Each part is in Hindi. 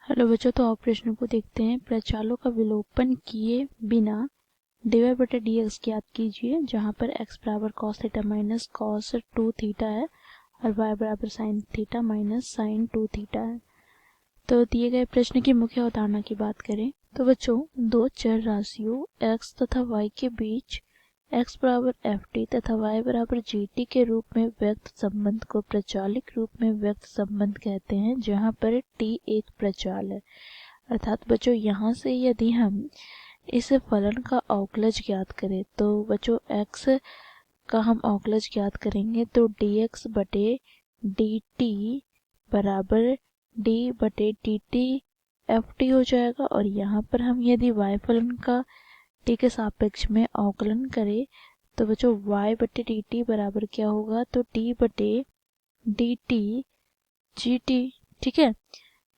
हेलो बच्चों, तो ऑपरेशन को देखते हैं। प्रचालों का विलोपन किए बिना dy बटे dx ज्ञात कीजिए, जहाँ पर x बराबर cos theta minus cos 2 theta है और y बराबर sin theta minus sin 2 theta है। तो दिए गए प्रश्न की मुख्य अवधारणा की बात करें तो बच्चों, दो चर राशियों x तथा y के बीच x बराबर ft तथा y बराबर gt के रूप में व्यक्त संबंध को प्रचालिक रूप में व्यक्त संबंध कहते हैं, जहाँ पर t एक प्रचाल है। अर्थात बच्चों, यहाँ से यदि हम इस फलन का अवकलज ज्ञात करें तो बच्चों x का हम अवकलज ज्ञात करेंगे तो dx बटे dt बराबर d बटे dt ft हो जाएगा। और यहाँ पर हम यदि y फलन का t के सापेक्ष में अवकलन करें तो बच्चों y बटे dt बराबर क्या होगा, तो t बटे dt gt। ठीक है,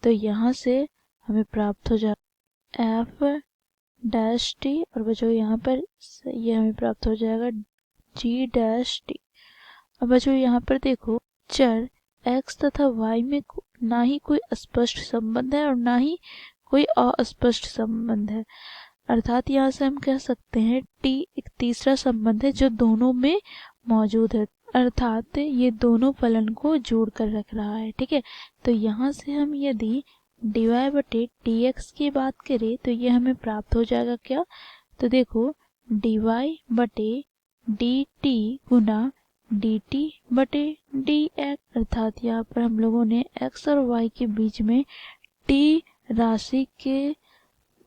तो यहाँ से हमें प्राप्त हो जाएगा f डैश टी और बच्चों यहाँ पर ये हमें प्राप्त हो जाएगा g डैश टी। अब बच्चों यहाँ पर देखो, चर x तथा y में ना ही कोई स्पष्ट संबंध है और ना ही कोई अस्पष्ट संबंध है। अर्थात यहाँ से हम कह सकते हैं t एक तीसरा संबंध है जो दोनों में मौजूद है, अर्थात ये दोनों फलन को जोड़ कर रख रहा है। ठीक है, तो यहाँ से हम यदि dy बटे dx की बात करें तो ये हमें प्राप्त हो जाएगा क्या, तो देखो dy बटे dt गुना dt बटे dx। अर्थात यहाँ पर हम लोगों ने x और y के बीच में t राशि के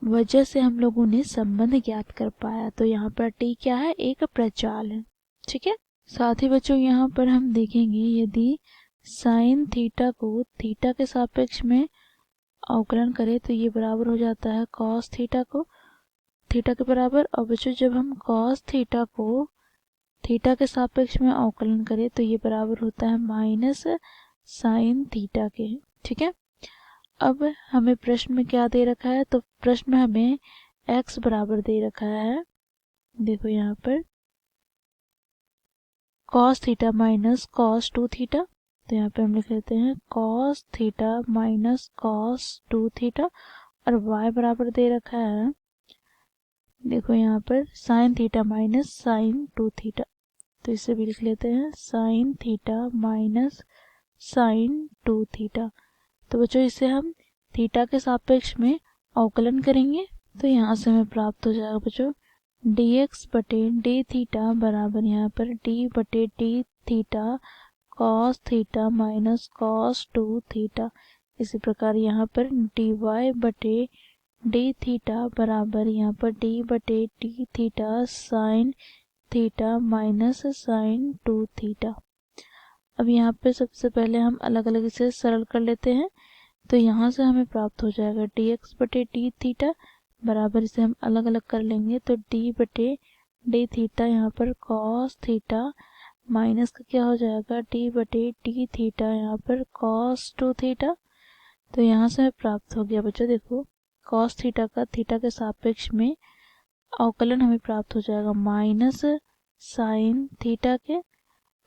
वजह से हम लोगों ने संबंध ज्ञात कर पाया। तो यहाँ पर t क्या है, एक प्रचाल है। ठीक है, साथ ही बच्चों यहाँ पर हम देखेंगे यदि साइन थीटा को थीटा के सापेक्ष में अवकलन करें तो ये बराबर हो जाता है कॉस थीटा को थीटा के बराबर। और बच्चों जब हम कॉस थीटा को थीटा के सापेक्ष में अवकलन करें तो ये बराबर होता है माइनस साइन थीटा के। ठीक है, अब हमें प्रश्न में क्या दे रखा है, तो प्रश्न में हमें x बराबर दे रखा है। देखो यहाँ पर cos theta minus cos 2 theta, तो यहाँ पे हम लिख लेते हैं cos theta minus cos 2 theta और y बराबर दे रखा है, देखो यहाँ पर sin theta minus sin 2 theta, तो इसे भी लिख लेते हैं sin theta minus sin 2 theta. तो बच्चों इसे हम थीटा के सापेक्ष में अवकलन करेंगे तो यहाँ से हमें प्राप्त हो जाएगा बच्चों dx बटे d थीटा बराबर यहाँ पर d बटे d theta cos theta minus cos 2 theta. इसी प्रकार यहाँ पर dy बटे d थीटा बराबर यहाँ पर d बटे d theta sin theta minus sin 2 theta. अब यहाँ पे सबसे पहले हम अलग अलग इसे सरल कर लेते हैं तो यहाँ से हमें प्राप्त हो जाएगा dx बटे d थीटा बराबर, इसे हम अलग अलग कर लेंगे तो d बटे d थीटा यहाँ पर cos थीटा माइनस का क्या हो जाएगा d बटे d थीटा यहाँ पर cos 2 थीटा। तो यहाँ से हमें प्राप्त हो गया बच्चों, देखो cos थीटा का थीटा के सापेक्ष में अवकलन हमें प्राप्त हो जाएगा माइनस साइन थीटा के।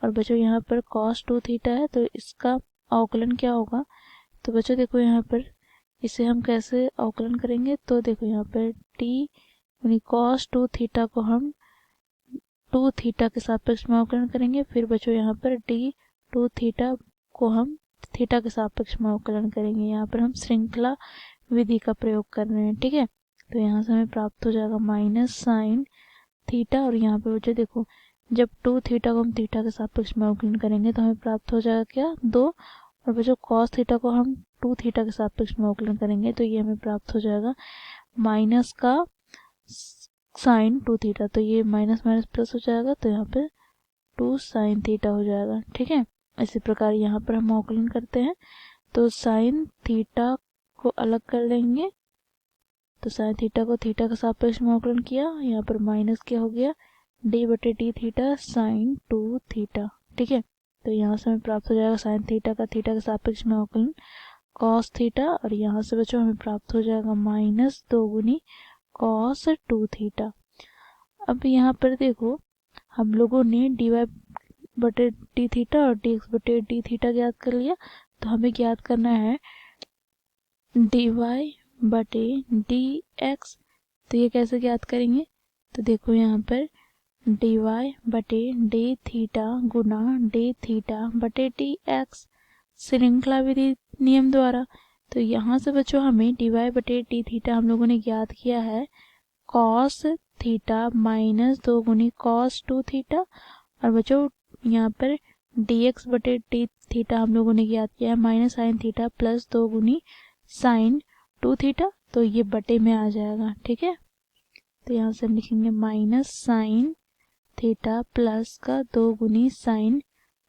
और बच्चों यहाँ पर cos 2 थीटा है तो इसका अवकलन क्या होगा, तो बच्चों देखो यहाँ पर इसे हम कैसे अवकलन करेंगे, तो देखो यहाँ पर t यानी cos 2 थीटा को हम 2 थीटा के सापेक्ष में अवकलन करेंगे, फिर बच्चों यहाँ पर d 2 थीटा को हम थीटा के सापेक्ष में अवकलन करेंगे। यहाँ पर हम श्रृंखला विधि का प्रयोग कर रहे हैं। ठीक है, तो यहाँ से हमें प्राप्त हो जाएगा माइनस साइन थीटा और यहाँ पर बच्चों देखो जब 2 थीटा को हम थीटा के सापेक्ष में अवकलन करेंगे तो हमें प्राप्त हो जाएगा क्या 2, और बच्चों cos थीटा को हम 2 थीटा के सापेक्ष में अवकलन करेंगे तो ये हमें प्राप्त हो जाएगा माइनस का साइन 2 थीटा, तो ये माइनस माइनस प्लस हो जाएगा तो यहाँ पे 2 साइन थीटा हो जाएगा। ठीक है, इसी प्रकार यहाँ पर हम अवकलन करते हैं तो साइन थीटा को अलग कर लेंगे, तो साइन थीटा को थीटा के सापेक्ष में अवकलन किया, यहाँ पर माइनस क्या हो गया d बटे d थीटा साइन 2 थीटा। ठीक है, तो यहाँ से हमें प्राप्त हो जाएगा साइन थीटा का थीटा के सापेक्ष में अवकलन cos थीटा और यहाँ से बच्चों हमें प्राप्त हो जाएगा माइनस 2 गुनी cos 2 थीटा। अब यहाँ पर देखो हम लोगों ने dy बटे डी थीटा और dx बटे डी थीटा ज्ञात कर लिया, तो हमें ज्ञात करना है dy बटे dx। तो ये कैसे ज्ञात करेंगे? तो देखो यहाँ पर dy बटे डी थीटा गुना डी थीटा बटे dx, श्रृंखला विधि नियम द्वारा। तो यहाँ से बच्चों हमें dy बटे डी थीटा हम लोगों ने ज्ञात किया है कॉस थीटा माइनस 2 गुनी कॉस 2 थीटा, और बच्चों यहाँ पर dx बटे डी थीटा हम लोगों ने ज्ञात किया है माइनस साइन थीटा प्लस 2 गुनी साइन 2 थीटा। तो ये बटे में आ जाएगा, ठीक है। तो यहाँ से हम लिखेंगे माइनस साइन थीटा प्लस का 2 गुनी साइन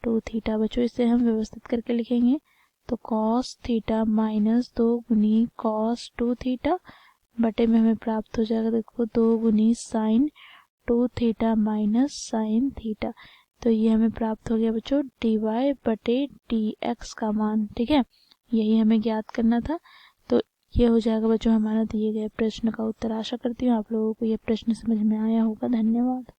2 थीटा। बच्चों इसे हम व्यवस्थित करके लिखेंगे तो कॉस थीटा माइनस 2 गुनी कॉस 2 थीटा बटे में हमें प्राप्त हो जाएगा देखो 2 गुनी sine 2 theta minus sine theta. तो ये हमें प्राप्त हो गया बच्चों dy बटे dx का मान, ठीक है। यही हमें ज्ञात करना था। तो ये हो जाएगा बच्चों हमारा दिए गए प्रश्न का उत्तर। आशा करती हूँ आप लोगों को ये प्रश्न समझ में आया होगा। धन्यवाद।